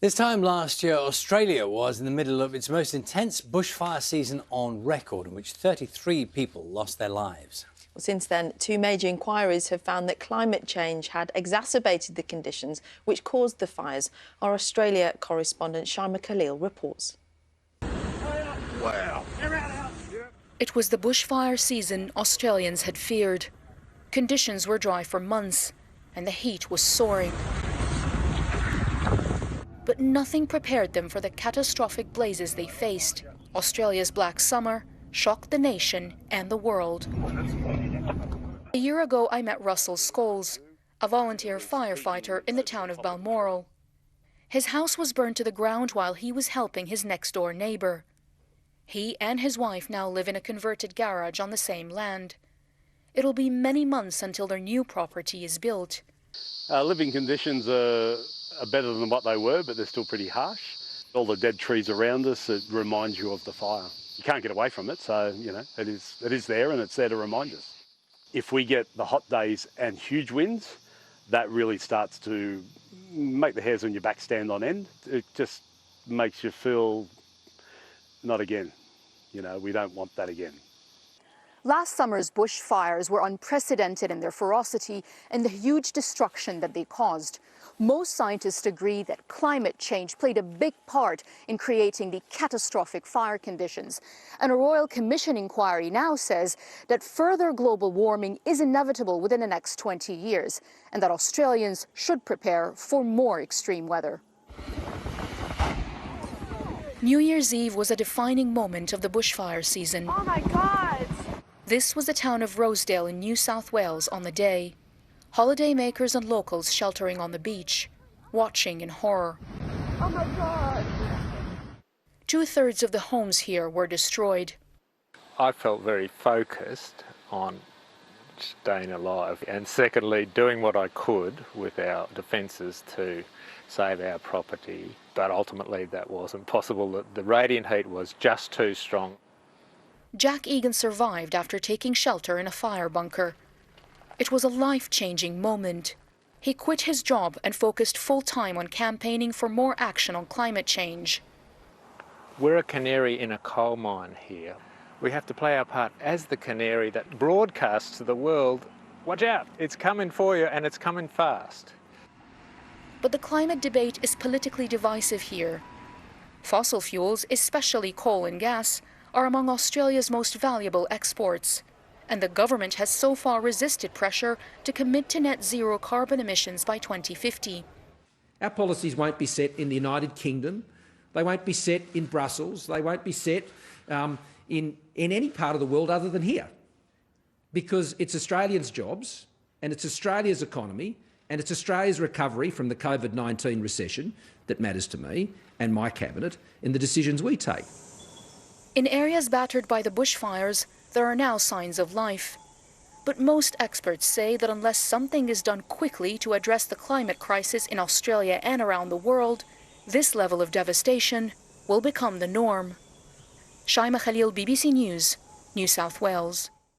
This time last year, Australia was in the middle of its most intense bushfire season on record, in which 33 people lost their lives. Well, since then, two major inquiries have found that climate change had exacerbated the conditions which caused the fires. Our Australia correspondent Shaima Khalil reports. Wow. It was the bushfire season Australians had feared. Conditions were dry for months, and the heat was soaring. But nothing prepared them for the catastrophic blazes they faced. Australia's Black Summer shocked the nation and the world. A year ago, I met Russell Scholes, a volunteer firefighter in the town of Balmoral. His house was burned to the ground while he was helping his next-door neighbour. He and his wife now live in a converted garage on the same land. It'll be many months until their new property is built. Living conditions are better than what they were, but they're still pretty harsh. All the dead trees around us, it reminds you of the fire. You can't get away from it, so, you know, it is there and it's there to remind us. If we get the hot days and huge winds, that really starts to make the hairs on your back stand on end. It just makes you feel, not again. You know, we don't want that again. Last summer's bushfires were unprecedented in their ferocity and the huge destruction that they caused. Most scientists agree that climate change played a big part in creating the catastrophic fire conditions. And a Royal Commission inquiry now says that further global warming is inevitable within the next 20 years and that Australians should prepare for more extreme weather. New Year's Eve was a defining moment of the bushfire season. Oh my God! This was the town of Rosedale in New South Wales on the day. Holidaymakers and locals sheltering on the beach, watching in horror. Oh my God! 2/3 of the homes here were destroyed. I felt very focused on staying alive and secondly doing what I could with our defences to save our property, but ultimately that wasn't possible. The radiant heat was just too strong. Jack Egan survived after taking shelter in a fire bunker. It was a life-changing moment. He quit his job and focused full-time on campaigning for more action on climate change. We're a canary in a coal mine here. We have to play our part as the canary that broadcasts to the world, watch out, it's coming for you and it's coming fast. But the climate debate is politically divisive here. Fossil fuels, especially coal and gas, are among Australia's most valuable exports. And the government has so far resisted pressure to commit to net zero carbon emissions by 2050. Our policies won't be set in the United Kingdom, they won't be set in Brussels, they won't be set in any part of the world other than here. Because it's Australians' jobs and it's Australia's economy and it's Australia's recovery from the COVID-19 recession that matters to me and my cabinet in the decisions we take. In areas battered by the bushfires, there are now signs of life. But most experts say that unless something is done quickly to address the climate crisis in Australia and around the world, this level of devastation will become the norm. Shaima Khalil, BBC News, New South Wales.